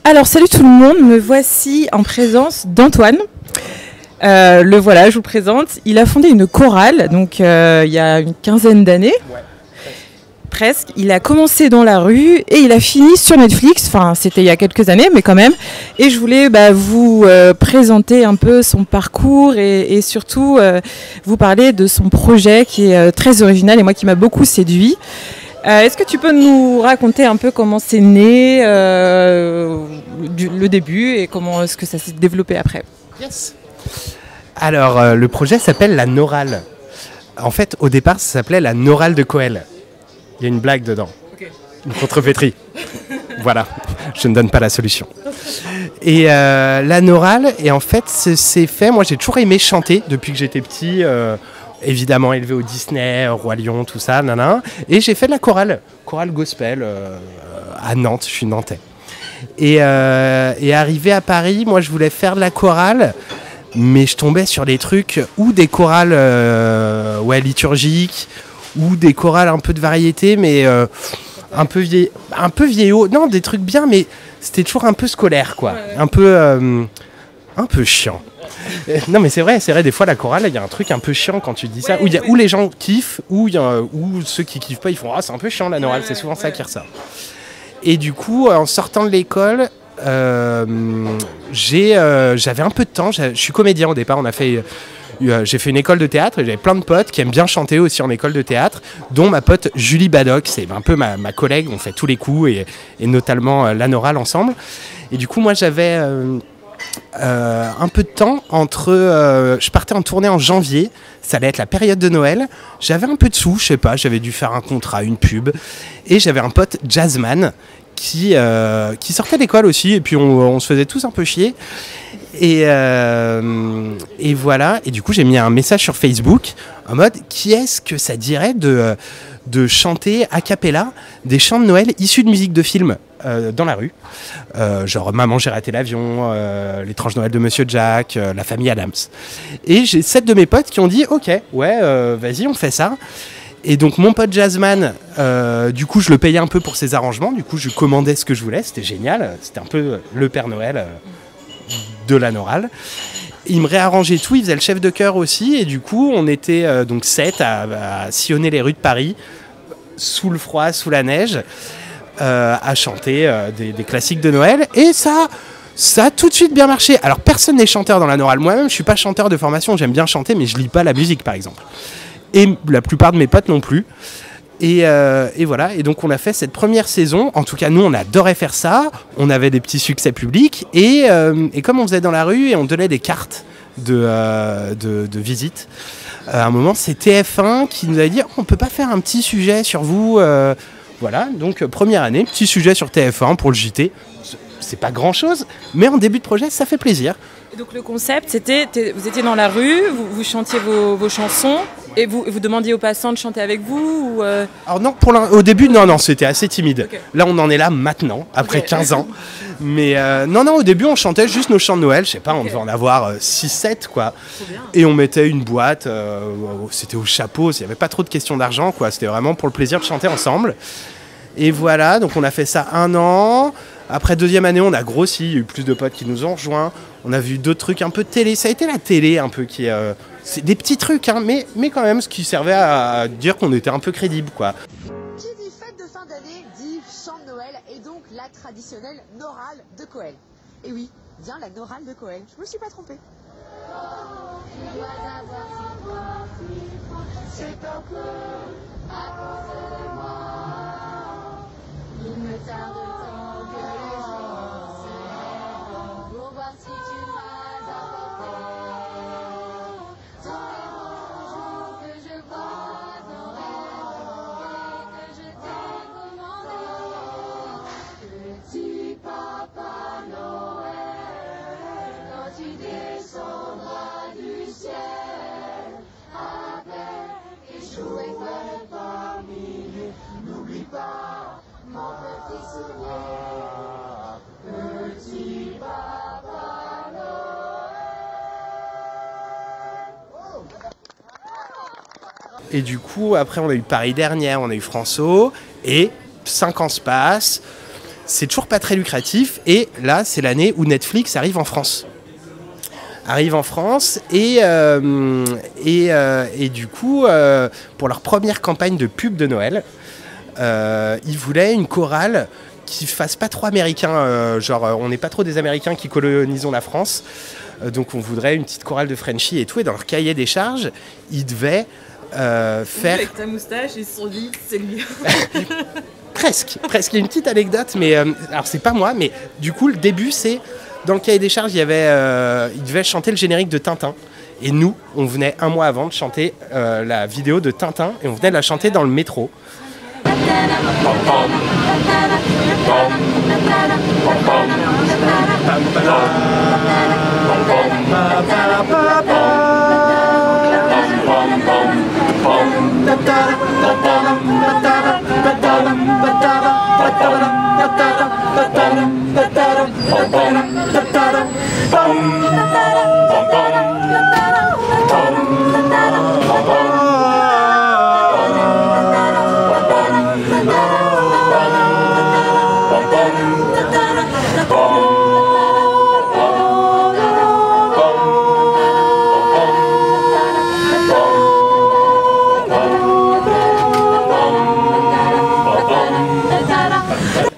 Alors salut tout le monde, me voici en présence d'Antoine. Le voilà, je vous présente. Il a fondé une chorale, donc il y a une quinzaine d'années. Ouais. Presque. Il a commencé dans la rue et il a fini sur Netflix. Enfin, c'était il y a quelques années, mais quand même. Et je voulais vous présenter un peu son parcours et surtout vous parler de son projet qui est très original et moi qui m'a beaucoup séduit. Est-ce que tu peux nous raconter un peu comment c'est né, le début et comment est-ce que ça s'est développé après? Yes. Alors, le projet s'appelle la Norale. En fait, au départ, ça s'appelait la Norale de Coel. Il y a une blague dedans. Okay. Une contreféterie. Voilà, je ne donne pas la solution. Et la Norale, et en fait, c'est fait. Moi, j'ai toujours aimé chanter depuis que j'étais petit. Évidemment élevé au Disney, au Roi Lion, tout ça, nanana. Et j'ai fait de la chorale gospel à Nantes, je suis nantais. Et arrivé à Paris, moi je voulais faire de la chorale, mais je tombais sur des trucs ou des chorales liturgiques, ou des chorales un peu de variété, mais un peu vieillot. Non, des trucs bien, mais c'était toujours un peu scolaire, quoi. Ouais. Un peu chiant. Non mais c'est vrai, des fois la chorale, il y a un truc un peu chiant quand tu dis ça, où, où les gens kiffent, ou ceux qui kiffent pas, ils font « Ah, c'est un peu chiant la chorale », c'est souvent ça qui ressort. Et du coup, en sortant de l'école, j'avais un peu de temps, je suis comédien au départ, j'ai fait une école de théâtre et j'avais plein de potes qui aiment bien chanter aussi en école de théâtre, dont ma pote Julie Badoc, c'est un peu ma collègue, on fait tous les coups et notamment la Norale ensemble. Et du coup, moi j'avais... un peu de temps entre je partais en tournée en janvier, ça allait être la période de Noël, j'avais un peu de sous, je sais pas, j'avais dû faire un contrat, une pub, et j'avais un pote jazzman qui sortait d'école aussi, et puis on se faisait tous un peu chier, et voilà, et du coup j'ai mis un message sur Facebook en mode qui est-ce que ça dirait de chanter a cappella des chants de Noël issus de musique de film dans la rue, genre Maman j'ai raté l'avion, L'étrange Noël de Monsieur Jack, La famille Adams. Et j'ai 7 de mes potes qui ont dit ok, ouais, vas-y on fait ça. Et donc mon pote jazzman, du coup je le payais un peu pour ses arrangements, du coup je commandais ce que je voulais, c'était génial, c'était un peu le Père Noël de la Norale. Il me réarrangeait tout, il faisait le chef de chœur aussi, et du coup on était donc 7 à sillonner les rues de Paris, sous le froid, sous la neige, à chanter des classiques de Noël, et ça a tout de suite bien marché. Alors personne n'est chanteur dans la Norale, moi-même je suis pas chanteur de formation, j'aime bien chanter mais je lis pas la musique par exemple, et la plupart de mes potes non plus. Et voilà, et donc on a fait cette première saison, en tout cas nous on adorait faire ça, on avait des petits succès publics, et comme on faisait dans la rue et on donnait des cartes de visite, à un moment c'est TF1 qui nous a dit on peut pas faire un petit sujet sur vous, voilà, donc première année, petit sujet sur TF1 pour le JT, c'est pas grand chose, mais en début de projet ça fait plaisir. Et donc le concept c'était, vous étiez dans la rue, vous chantiez vos chansons, et vous demandiez aux passants de chanter avec vous ou Alors non, au début, non, c'était assez timide. Okay. Là, on en est là maintenant, après 15 ans. Mais non, au début, on chantait juste nos chants de Noël. Je sais pas, on devait en avoir 6-7, quoi. Et on mettait une boîte, c'était au chapeau, il n'y avait pas trop de questions d'argent, quoi. C'était vraiment pour le plaisir de chanter ensemble. Et voilà, donc on a fait ça 1 an. Après deuxième année, on a grossi, il y a eu plus de potes qui nous ont rejoints. On a vu d'autres trucs un peu de télé. Ça a été la télé un peu qui... c'est des petits trucs, hein, mais quand même, ce qui servait à dire qu'on était un peu crédible, quoi. Qui dit fête de fin d'année dit chant de Noël et donc la traditionnelle Norale de Coel. Et oui, bien la Norale de Coel. Je me suis pas trompée. C'est un peu à cause de moi. Il me tarde tant que les jours s'élèvent pour voir si tu m'as apporté tous les bons jours que je vois dans rêve et que je t'ai commandé. Petit Papa Noël, quand tu descendras du ciel avec échoué parmi nous, n'oublie pas mon petit souvenir, petit Papa Noël. Et du coup, après, on a eu Paris dernière, on a eu François, et 5 ans se passent. c'est toujours pas très lucratif. Et là, c'est l'année où Netflix arrive en France. Et du coup, pour leur première campagne de pub de Noël, ils voulaient une chorale qui fasse pas trop américain, genre on n'est pas trop des Américains qui colonisons la France, donc on voudrait une petite chorale de Frenchie et tout, et dans leur cahier des charges, ils devaient faire... Avec ta moustache, ils se sont dit, c'est lui. Presque, il y a une petite anecdote, mais alors c'est pas moi, mais du coup le début c'est, dans le cahier des charges, il devait chanter le générique de Tintin, et nous, on venait un mois avant de chanter la vidéo de Tintin, et on venait de la chanter dans le métro.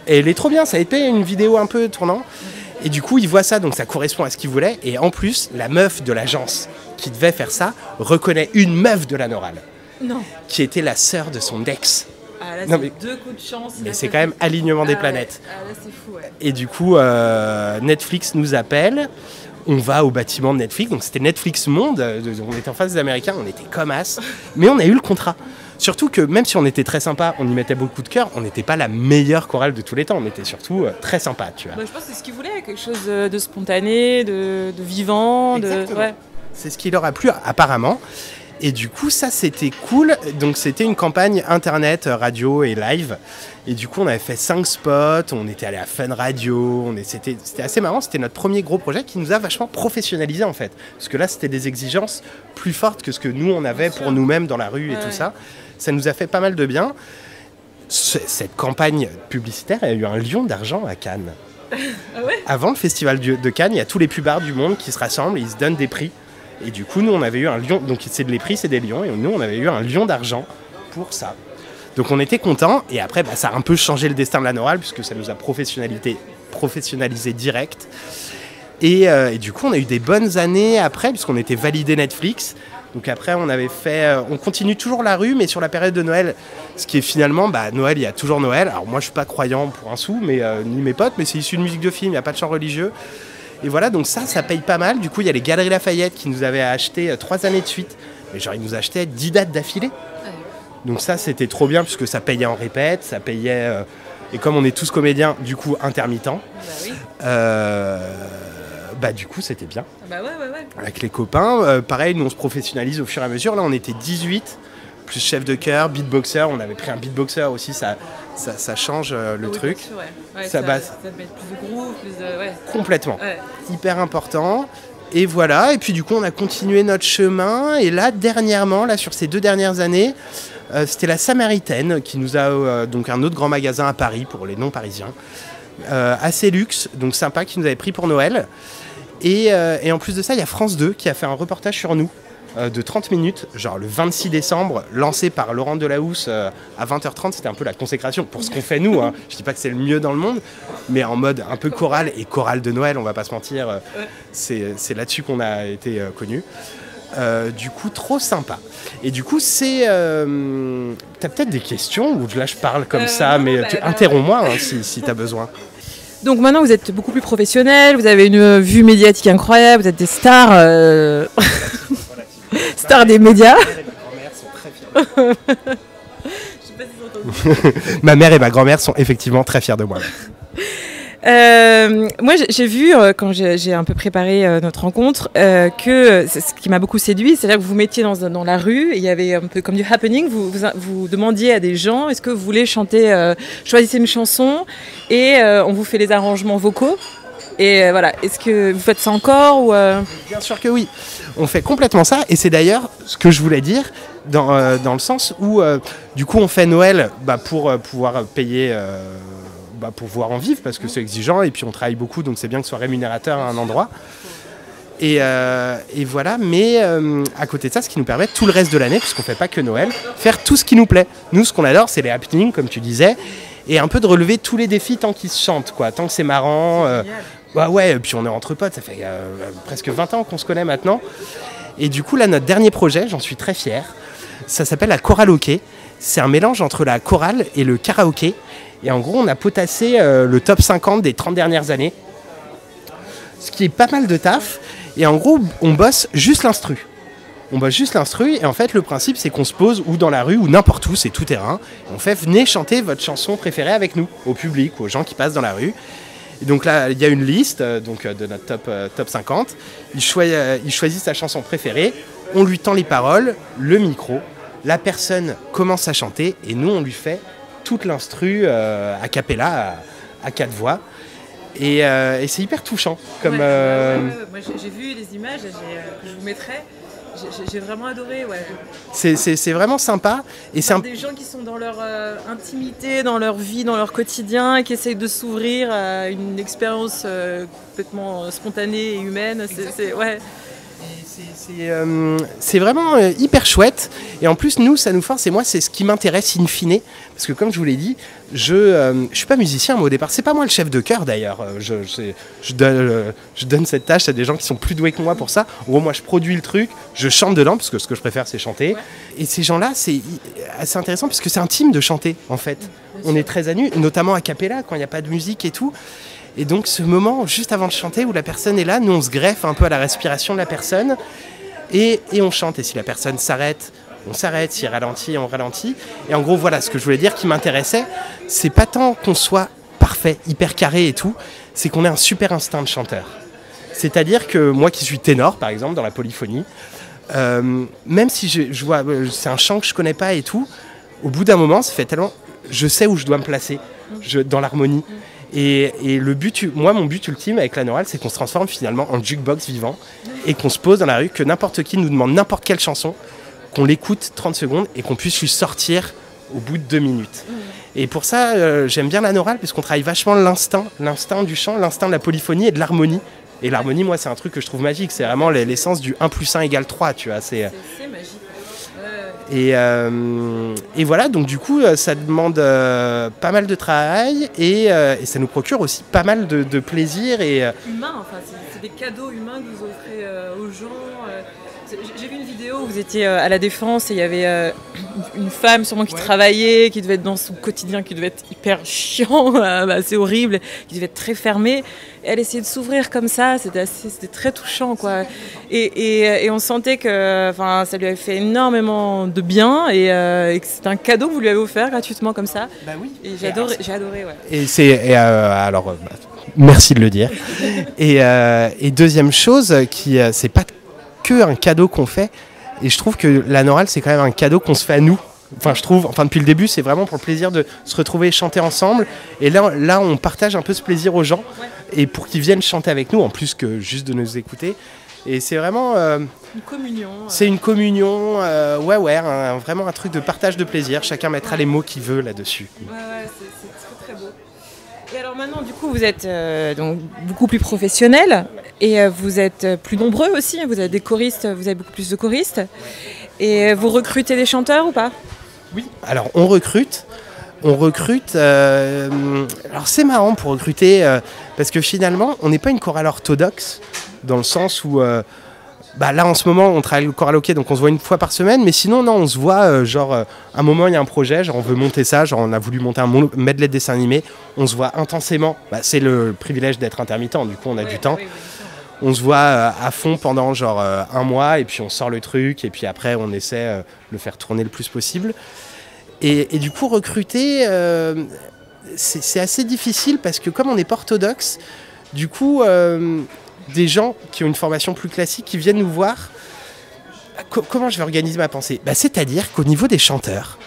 Et elle est trop bien, ça a été une vidéo un peu tournant. Et du coup, il voit ça, donc ça correspond à ce qu'il voulait. Et en plus, la meuf de l'agence qui devait faire ça reconnaît une meuf de la Noral. Non. Qui était la sœur de son ex. Ah là, Non, c'est deux coups de chance. Mais c'est quand même alignement des planètes. Ouais. Ah là, c'est fou, ouais. Et du coup, Netflix nous appelle. On va au bâtiment de Netflix. Donc c'était Netflix Monde. On était en face des Américains, on était comme as. Mais on a eu le contrat. Surtout que même si on était très sympa, on y mettait beaucoup de cœur, on n'était pas la meilleure chorale de tous les temps, on était surtout très sympa, tu vois. Bah, je pense que c'est ce qu'ils voulaient, quelque chose de spontané, de vivant. Exactement. Ouais. C'est ce qui leur a plu apparemment. Et du coup, ça c'était cool. Donc c'était une campagne internet, radio et live. Et du coup, on avait fait 5 spots, on était allé à Fun Radio, c'était assez marrant, c'était notre premier gros projet qui nous a vachement professionnalisé en fait. Parce que là, c'était des exigences plus fortes que ce que nous, on avait pour nous-mêmes dans la rue et tout ça. Ça nous a fait pas mal de bien. Cette campagne publicitaire a eu un lion d'argent à Cannes. Ah ouais. Avant le festival de Cannes, il y a tous les pubards du monde qui se rassemblent, ils se donnent des prix. Et du coup, nous, on avait eu un lion. Donc, les prix, c'est des lions. Et nous, on avait eu un lion d'argent pour ça. Donc, on était contents. Et après, ça a un peu changé le destin de la Noral, puisque ça nous a professionnalisé direct. Et du coup, on a eu des bonnes années après, puisqu'on était validé Netflix. Donc après, on continue toujours la rue, mais sur la période de Noël, ce qui est finalement, Noël, il y a toujours Noël. Alors moi, je suis pas croyant pour un sou, mais ni mes potes, mais c'est issu de musique de film, il n'y a pas de chant religieux. Et voilà, donc ça paye pas mal. Du coup, il y a les Galeries Lafayette qui nous avaient acheté 3 années de suite. Mais genre, ils nous achetaient 10 dates d'affilée. Donc ça, c'était trop bien, puisque ça payait en répète, ça payait... et comme on est tous comédiens, du coup, intermittents. Du coup, c'était bien. Ouais. Avec les copains, pareil, nous on se professionnalise au fur et à mesure. Là, on était 18, plus chef de chœur, beatboxer. On avait pris un beatboxer aussi, ça change le truc. Ça met plus de groove, plus de... Ouais. Complètement. Ouais. Hyper important. Et voilà, et puis du coup, on a continué notre chemin. Et là, dernièrement, sur ces 2 dernières années, c'était la Samaritaine qui nous a... donc un autre grand magasin à Paris pour les non-parisiens. Assez luxe, donc sympa, qui nous avait pris pour Noël. Et en plus de ça, il y a France 2 qui a fait un reportage sur nous de 30 minutes, genre le 26 décembre, lancé par Laurent Delahousse à 20h30. C'était un peu la consécration pour ce qu'on fait nous. Hein. Je dis pas que c'est le mieux dans le monde, mais en mode un peu chorale, et chorale de Noël, on va pas se mentir. C'est là-dessus qu'on a été connus. Du coup, trop sympa. Et du coup, t'as peut-être des questions, ou là je parle comme ça, mais interromps-moi si t'as besoin. Donc maintenant, vous êtes beaucoup plus professionnel, vous avez une vue médiatique incroyable, vous êtes des stars, stars des médias. Ma mère et ma grand-mère sont effectivement très fiers de moi. Moi, j'ai vu, quand j'ai un peu préparé notre rencontre, que ce qui m'a beaucoup séduit, c'est-à-dire que vous mettiez dans la rue, et il y avait un peu comme du happening, vous demandiez à des gens, est-ce que vous voulez chanter, choisissez une chanson, et on vous fait les arrangements vocaux. Et voilà, est-ce que vous faites ça encore ou Bien sûr que oui, on fait complètement ça, et c'est d'ailleurs ce que je voulais dire, dans le sens où, du coup, on fait Noël pour pouvoir payer... pouvoir en vivre parce que c'est exigeant et puis on travaille beaucoup, donc c'est bien que ce soit rémunérateur à un endroit. Et voilà, mais à côté de ça, ce qui nous permet tout le reste de l'année, puisqu'on ne fait pas que Noël, faire tout ce qui nous plaît. Nous, ce qu'on adore, c'est les happenings, comme tu disais, et un peu de relever tous les défis tant qu'ils se chantent, quoi, tant que c'est marrant. Ouais, et puis on est entre potes, ça fait presque 20 ans qu'on se connaît maintenant. Et du coup, là, notre dernier projet, j'en suis très fier, ça s'appelle la Choraloké. C'est un mélange entre la chorale et le karaoké. Et en gros, on a potassé le top 50 des 30 dernières années, ce qui est pas mal de taf. Et en gros, on bosse juste l'instru. On bosse juste l'instru et en fait, le principe, c'est qu'on se pose ou dans la rue ou n'importe où, c'est tout terrain. Et on fait, venez chanter votre chanson préférée avec nous, au public ou aux gens qui passent dans la rue. Et donc là, il y a une liste de notre top 50. Il choisit sa chanson préférée, on lui tend les paroles, le micro, la personne commence à chanter et nous, on lui fait toute l'instru a cappella à 4 voix. Et c'est hyper touchant. Comme, Moi j'ai vu les images que je vous mettrai. J'ai vraiment adoré. Ouais. C'est vraiment sympa. Et c'est des gens qui sont dans leur intimité, dans leur vie, dans leur quotidien, et qui essayent de s'ouvrir à une expérience complètement spontanée et humaine. Ouais. C'est vraiment hyper chouette et en plus nous ça nous force et moi c'est ce qui m'intéresse in fine parce que comme je vous l'ai dit je suis pas musicien moi au départ, c'est pas moi le chef de chœur d'ailleurs, je donne cette tâche à des gens qui sont plus doués que moi pour ça. En gros moi je produis le truc, je chante dedans parce que ce que je préfère c'est chanter et ces gens là c'est assez intéressant parce que c'est intime de chanter en fait, on est très à nu, notamment a cappella quand il n'y a pas de musique et tout. Et donc ce moment, juste avant de chanter, où la personne est là, nous on se greffe un peu à la respiration de la personne et on chante. Et si la personne s'arrête, on s'arrête, si elle ralentit, on ralentit. Et en gros, voilà, ce que je voulais dire qui m'intéressait, c'est pas tant qu'on soit parfait, hyper carré et tout, c'est qu'on ait un super instinct de chanteur. C'est-à-dire que moi qui suis ténor, par exemple, dans la polyphonie, même si je vois, c'est un chant que je connais pas et tout, au bout d'un moment, ça fait tellement... Je sais où je dois me placer dans l'harmonie. Et le but, mon but ultime avec la Noral, c'est qu'on se transforme finalement en jukebox vivant et qu'on se pose dans la rue, que n'importe qui nous demande n'importe quelle chanson, qu'on l'écoute 30 secondes et qu'on puisse lui sortir au bout de 2 minutes. Et pour ça, j'aime bien la Noral parce qu'on travaille vachement l'instinct du chant, l'instinct de la polyphonie et de l'harmonie. Et l'harmonie, moi, c'est un truc que je trouve magique. C'est vraiment l'essence du 1 + 1 = 3, tu vois. C'est magique. Et voilà, donc du coup, ça demande pas mal de travail et ça nous procure aussi pas mal de plaisir. Humain, enfin, c'est des cadeaux humains que vous offrez aux gens. J'ai vu une vidéo où vous étiez à la Défense et il y avait une femme sûrement qui travaillait, qui devait être dans son quotidien, qui devait être hyper chiant, c'est horrible, qui devait être très fermée. Et elle essayait de s'ouvrir comme ça, c'était très touchant, quoi. Et on sentait que ça lui avait fait énormément de bien et que c'était un cadeau que vous lui avez offert gratuitement comme ça. Bah oui. Et j'ai adoré, ouais. Et merci de le dire. et deuxième chose, c'est pas que un cadeau qu'on fait, et je trouve que la Noral c'est quand même un cadeau qu'on se fait à nous. Depuis le début, c'est vraiment pour le plaisir de se retrouver et chanter ensemble. Et là, on partage un peu ce plaisir aux gens, et pour qu'ils viennent chanter avec nous, en plus que juste de nous écouter. Et c'est vraiment... une communion. C'est une communion, vraiment un truc de partage de plaisir. Chacun mettra les mots qu'il veut là-dessus. Ouais, c'est très très beau. Et alors maintenant, du coup, vous êtes donc beaucoup plus professionnel et vous êtes plus nombreux aussi. Vous avez des choristes, vous avez beaucoup plus de choristes. Et vous recrutez des chanteurs ou pas ? Oui. Alors on recrute. Alors c'est marrant pour recruter parce que finalement, on n'est pas une chorale orthodoxe dans le sens où là en ce moment on travaille au Choraloké, donc on se voit une fois par semaine, mais sinon non, on se voit un moment il y a un projet, on veut monter ça, on a voulu monter un medley de dessin animé, on se voit intensément, c'est le privilège d'être intermittent, du coup on a du temps. On se voit à fond pendant un mois et puis on sort le truc et puis après on essaie de le faire tourner le plus possible. Et du coup recruter c'est assez difficile parce que comme on n'est pas orthodoxe, du coup des gens qui ont une formation plus classique qui viennent nous voir, comment je vais organiser ma pensée ? C'est-à-dire qu'au niveau des chanteurs,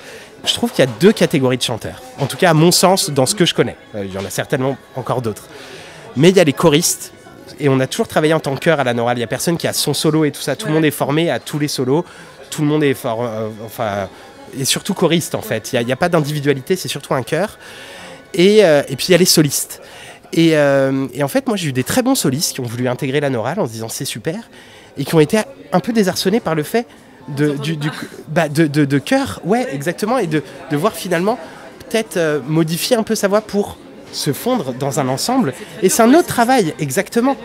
je trouve qu'il y a 2 catégories de chanteurs. En tout cas à mon sens dans ce que je connais. Il y en a certainement encore d'autres. Mais il y a les choristes. Et on a toujours travaillé en tant que chœur à la Noral. Il n'y a personne qui a son solo et tout ça. Tout le monde est formé à tous les solos. Tout le monde est et surtout choriste en fait. Il n'y a pas d'individualité, c'est surtout un chœur. Et puis il y a les solistes. Et en fait, moi, j'ai eu des très bons solistes qui ont voulu intégrer la chorale en se disant c'est super, et qui ont été un peu désarçonnés par le fait de chœur, ouais, exactement, et de voir finalement peut-être modifier un peu sa voix pour se fondre dans un ensemble. Et c'est un autre travail, exactement.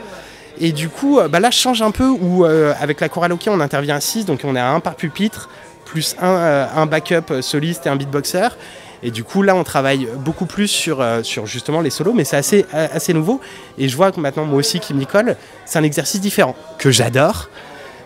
Et du coup, là, je change un peu où avec la chorale OK, on intervient à 6, donc on est à 1 par pupitre, plus un backup soliste et un beatboxer. Et du coup, là, on travaille beaucoup plus sur justement les solos, mais c'est assez nouveau. Et je vois que maintenant, moi aussi, qui m'y colle, c'est un exercice différent, que j'adore,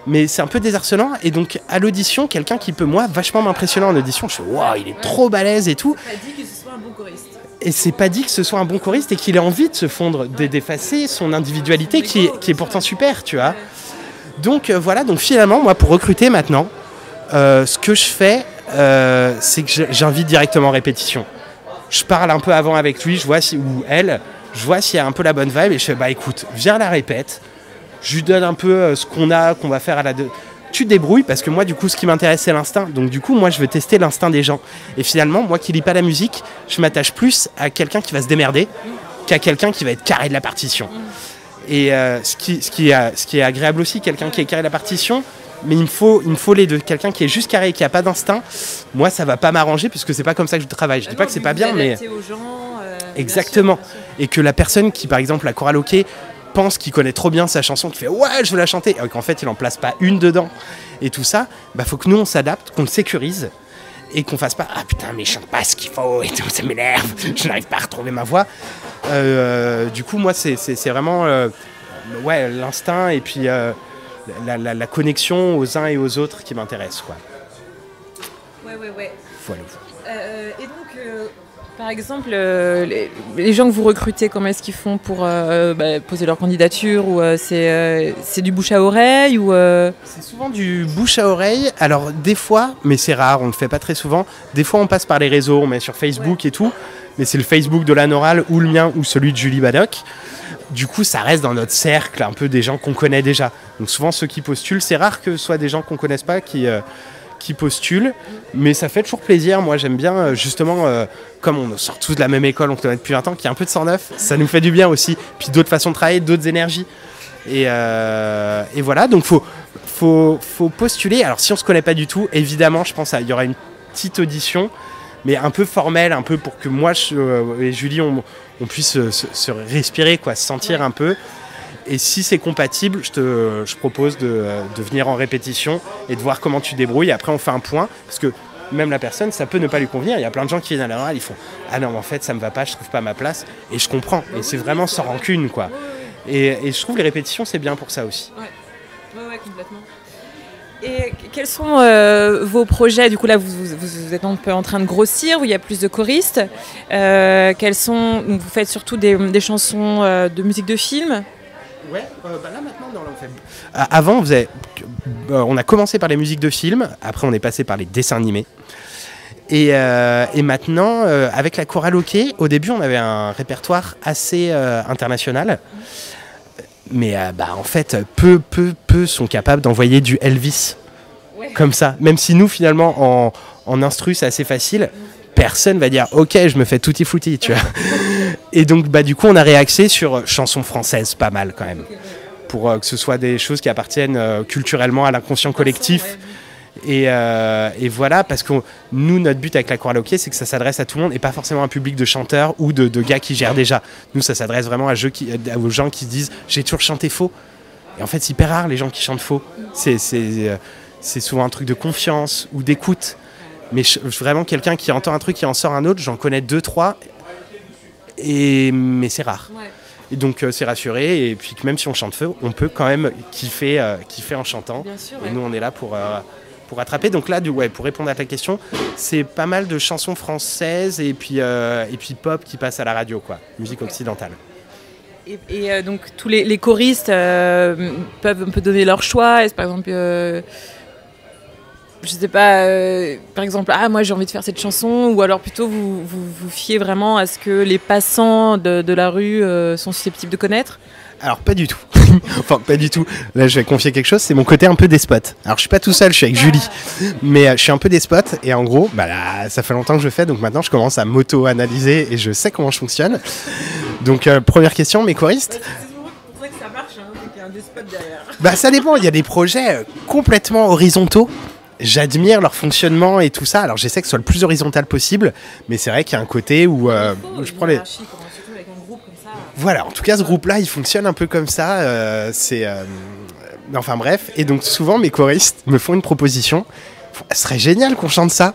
mais c'est un peu désarçonnant. Et donc, à l'audition, quelqu'un qui peut, moi, vachement m'impressionner en audition, je fais « Waouh, il est trop balèze et tout ». C'est pas dit que ce soit un bon choriste. Et c'est pas dit que ce soit un bon choriste et qu'il ait envie de se fondre, d'effacer son individualité qui est pourtant super, tu vois. Donc, voilà, donc finalement, moi, pour recruter maintenant, ce que je fais, c'est que j'invite directement en répétition. Je parle un peu avant avec lui, je vois ou elle, je vois s'il y a un peu la bonne vibe et je fais bah écoute, viens à la répète, je lui donne un peu ce qu'on va faire à la tu te débrouilles parce que moi du coup ce qui m'intéresse c'est l'instinct, donc du coup moi je veux tester l'instinct des gens et finalement moi qui lis pas la musique, je m'attache plus à quelqu'un qui va se démerder qu'à quelqu'un qui va être carré de la partition. Et ce qui est agréable aussi, quelqu'un qui est carré de la partition. Mais il me faut les deux. Quelqu'un qui est juste carré et qui n'a pas d'instinct, moi ça va pas m'arranger puisque c'est pas comme ça que je travaille. Je dis pas que c'est pas bien, mais aux gens, exactement. Bien sûr. Et que la personne qui, par exemple, la chorale OK, pense qu'il connaît trop bien sa chanson, qui fait ouais je veux la chanter, et qu'en fait il en place pas une dedans et tout ça, faut que nous on s'adapte, qu'on le sécurise et qu'on fasse pas ah putain mais je chante pas ce qu'il faut et tout, ça m'énerve, je n'arrive pas à retrouver ma voix. Du coup moi c'est vraiment l'instinct et puis la connexion aux uns et aux autres qui m'intéresse, quoi. Ouais. Voilà. Et donc, par exemple, les gens que vous recrutez, comment est-ce qu'ils font pour poser leur candidature ou c'est du bouche à oreille ou C'est souvent du bouche à oreille. Alors des fois, mais c'est rare, on le fait pas très souvent. Des fois, on passe par les réseaux, on met sur Facebook et tout. Mais c'est le Facebook de la Chorale ou le mien ou celui de Julie Badoc. Du coup, ça reste dans notre cercle, un peu des gens qu'on connaît déjà. Donc souvent, ceux qui postulent, c'est rare que ce soit des gens qu'on connaisse pas qui postulent. Mais ça fait toujours plaisir. Moi, j'aime bien, justement, comme on sort tous de la même école, on se connaît depuis 20 ans, qu'il y a un peu de sang neuf. Ça nous fait du bien aussi. Puis d'autres façons de travailler, d'autres énergies. Et voilà, donc faut postuler. Alors si on se connaît pas du tout, évidemment, je pense qu'il y aura une petite audition, mais un peu formelle, un peu pour que moi et Julie, on puisse se respirer, quoi, se sentir un peu. Et si c'est compatible, je propose de venir en répétition et de voir comment tu débrouilles. Après, on fait un point, parce que même la personne, ça peut ne pas lui convenir. Il y a plein de gens qui viennent à la chorale, ils font « Ah non, en fait, ça me va pas, je trouve pas ma place. » Et je comprends. Et c'est vraiment sans rancune, quoi. Et je trouve les répétitions, c'est bien pour ça aussi. Ouais, complètement. Et quels sont vos projets? Du coup, là, vous êtes un peu en train de grossir, où il y a plus de choristes. Vous faites surtout des chansons de musique de film? Ouais, là maintenant, avant, on a commencé par les musiques de film, après on est passé par les dessins animés. Et maintenant, avec la chorale OK, au début, on avait un répertoire assez international. Mais en fait, peu sont capables d'envoyer du Elvis comme ça. Même si nous, finalement, en instru, c'est assez facile, personne va dire « Ok, je me fais tutti frutti », tu vois. Et donc, du coup, on a réaxé sur chansons françaises, pas mal quand même. Pour que ce soit des choses qui appartiennent culturellement à l'inconscient collectif. Et voilà, parce que nous, notre but avec la chorale OK, c'est que ça s'adresse à tout le monde et pas forcément à un public de chanteurs ou de gars qui gèrent déjà. Nous, ça s'adresse vraiment aux gens qui se disent « J'ai toujours chanté faux ». Et en fait, c'est hyper rare les gens qui chantent faux. C'est souvent un truc de confiance ou d'écoute. Mais vraiment, quelqu'un qui entend un truc qui en sort un autre, j'en connais 2-3, mais c'est rare. Ouais. Et donc, c'est rassuré. Et puis, même si on chante faux, on peut quand même kiffer en chantant. Bien sûr, et nous, on est là pour rattraper. Donc là, pour répondre à ta question, c'est pas mal de chansons françaises et puis pop qui passent à la radio, quoi. Musique occidentale. Et donc tous les choristes peuvent un peu donner leur choix. Est-ce par exemple je sais pas, par exemple, moi j'ai envie de faire cette chanson, ou alors plutôt vous fiez vraiment à ce que les passants de la rue sont susceptibles de connaître? Alors pas du tout. Enfin pas du tout. Là je vais confier quelque chose, c'est mon côté un peu despote. Alors je suis pas tout seul, je suis avec Julie. Mais je suis un peu despote et en gros, là, ça fait longtemps que je fais, donc maintenant je commence à m'auto-analyser et je sais comment je fonctionne. Donc première question, mes choristes. C'est vrai que ça marche, qu'il y a un despote derrière. Bah ça dépend, il y a des projets complètement horizontaux. J'admire leur fonctionnement et tout ça. Alors j'essaie que ce soit le plus horizontal possible, mais c'est vrai qu'il y a un côté où je prends les... Voilà, en tout cas ce groupe-là, il fonctionne un peu comme ça. Enfin bref, et donc souvent mes choristes me font une proposition. Ce serait génial qu'on chante ça.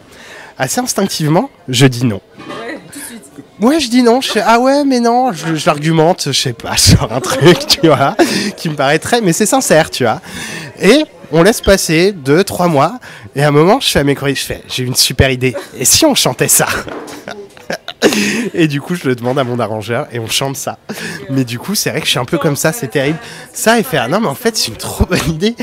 Assez instinctivement, je dis non. Ouais, tout de suite. Ouais, je dis non. Je fais ah ouais, mais non. Je l'argumente, je sais pas, sur un truc, tu vois, qui me paraît très, mais c'est sincère, tu vois. Et on laisse passer 2-3 mois, et à un moment, je fais à mes choristes, j'ai une super idée. Et si on chantait ça? Et du coup, je le demande à mon arrangeur et on chante ça. Mais du coup, c'est vrai que je suis un peu comme ça, c'est terrible. Ça, et faire non, mais en fait, c'est une trop bonne idée.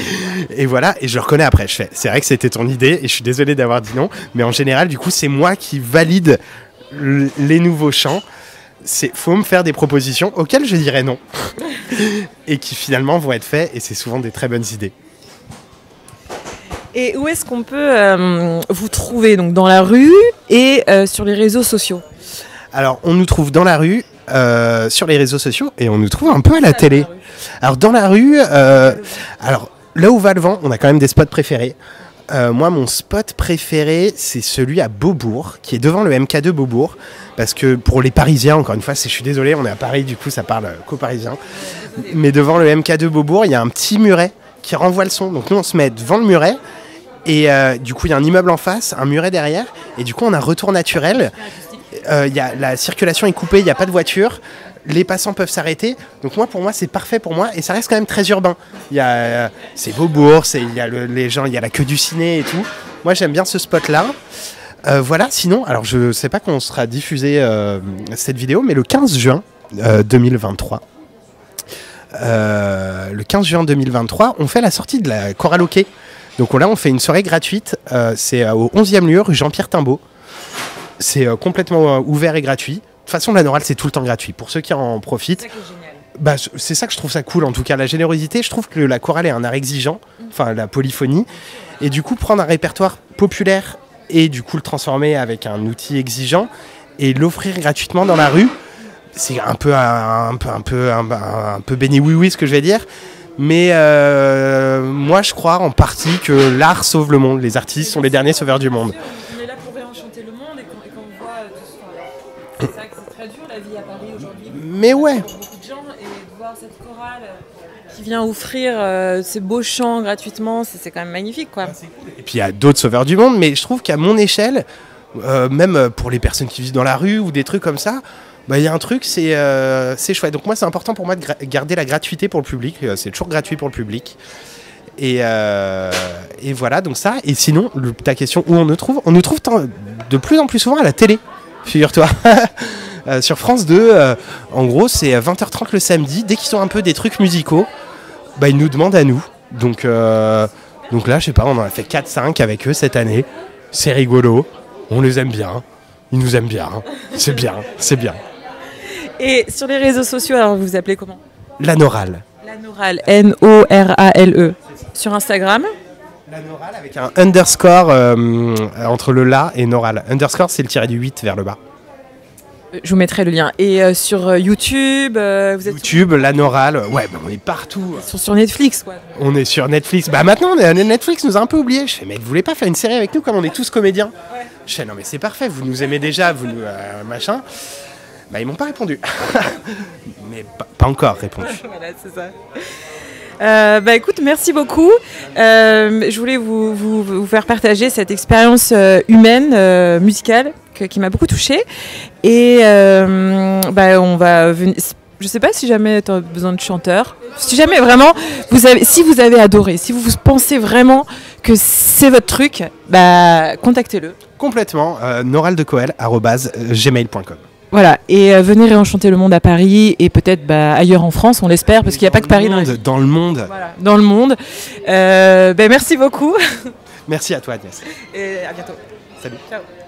Et voilà, et je le reconnais après. Je fais, c'est vrai que c'était ton idée et je suis désolé d'avoir dit non. Mais en général, du coup, c'est moi qui valide les nouveaux chants. Faut me faire des propositions auxquelles je dirais non. Et qui finalement vont être faits et c'est souvent des très bonnes idées. Et où est-ce qu'on peut vous trouver? Donc dans la rue et sur les réseaux sociaux? Alors, on nous trouve dans la rue, sur les réseaux sociaux, et on nous trouve un peu à la télé. Alors, dans la rue, alors là où va le vent, on a quand même des spots préférés. Moi, mon spot préféré, c'est celui à Beaubourg, qui est devant le MK2 Beaubourg. Parce que pour les Parisiens, encore une fois, je suis désolé, on est à Paris, du coup, ça parle qu'aux Parisiens. Mais devant le MK2 Beaubourg, il y a un petit muret qui renvoie le son. Donc, nous, on se met devant le muret. Et du coup, il y a un immeuble en face, un muret derrière. Et du coup, on a un retour naturel. La circulation est coupée, il n'y a pas de voiture. Les passants peuvent s'arrêter. Donc pour moi, c'est parfait pour moi. Et ça reste quand même très urbain. C'est Beaubourg, il y a les gens, il y a la queue du ciné et tout. Moi, j'aime bien ce spot-là. Voilà, sinon, alors je ne sais pas quand on sera diffusé cette vidéo, mais le 15 juin 2023. Le 15 juin 2023, on fait la sortie de la chorale hockey. Donc là, on fait une soirée gratuite. C'est au 11e lieu, rue Jean-Pierre Timbaud. C'est complètement ouvert et gratuit. De toute façon, la Norale, c'est tout le temps gratuit. Pour ceux qui en profitent, c'est ça que je trouve ça cool. En tout cas, la générosité, je trouve que la chorale est un art exigeant, enfin la polyphonie. Et du coup, prendre un répertoire populaire et du coup le transformer avec un outil exigeant et l'offrir gratuitement dans la rue, c'est un peu béni oui ce que je vais dire. Mais moi, je crois en partie que l'art sauve le monde. Les artistes sont les derniers sauveurs du monde. On est là pour réenchanter le monde et qu'on voit tout ça. C'est vrai que c'est très dur la vie à Paris aujourd'hui. Mais ouais. Pour beaucoup de gens, et de voir cette chorale qui vient offrir ces beaux chants gratuitement, c'est quand même magnifique, quoi. Et puis il y a d'autres sauveurs du monde, mais je trouve qu'à mon échelle, même pour les personnes qui vivent dans la rue ou des trucs comme ça, il y a un truc, c'est chouette. Donc moi, c'est important pour moi de garder la gratuité pour le public. C'est toujours gratuit pour le public. Et voilà, donc ça. Et sinon, ta question, où on nous trouve de plus en plus souvent à la télé, figure-toi. Sur France 2, en gros, c'est 20h30 le samedi. Dès qu'ils ont un peu des trucs musicaux, ils nous demandent à nous. Donc là, je sais pas, on en a fait 4-5 avec eux cette année. C'est rigolo. On les aime bien. Ils nous aiment bien. C'est bien, c'est bien. Et sur les réseaux sociaux, alors vous vous appelez comment? La Norale. La Norale, N-O-R-A-L-E. Sur Instagram? La Norale avec un underscore entre le la et Norale. Underscore, c'est le tiré du 8 vers le bas. Je vous mettrai le lien. Et sur YouTube, vous êtes YouTube, La Norale, ouais, on est partout. sur Netflix, quoi. On est sur Netflix. Maintenant, Netflix nous a un peu oubliés. Je fais, mais vous voulez pas faire une série avec nous comme on est tous comédiens? Ouais. Je fais, non mais c'est parfait, vous nous aimez déjà, vous nous machin. Ils m'ont pas répondu. Mais pas encore répondu. Voilà, c'est ça. Écoute, merci beaucoup. Je voulais vous faire partager cette expérience humaine, musicale, qui m'a beaucoup touchée. Et on va venir. Je sais pas si jamais tu as besoin de chanteurs. Si jamais vraiment si vous avez adoré, si vous pensez vraiment que c'est votre truc, contactez-le. Complètement. noraldecoel@gmail.com. Voilà, et venez réenchanter le monde à Paris et peut-être ailleurs en France, on l'espère, parce qu'il n'y a pas que Paris dans le monde. Voilà, dans le monde. Merci beaucoup. Merci à toi Agnès. Et à bientôt. Salut. Ciao.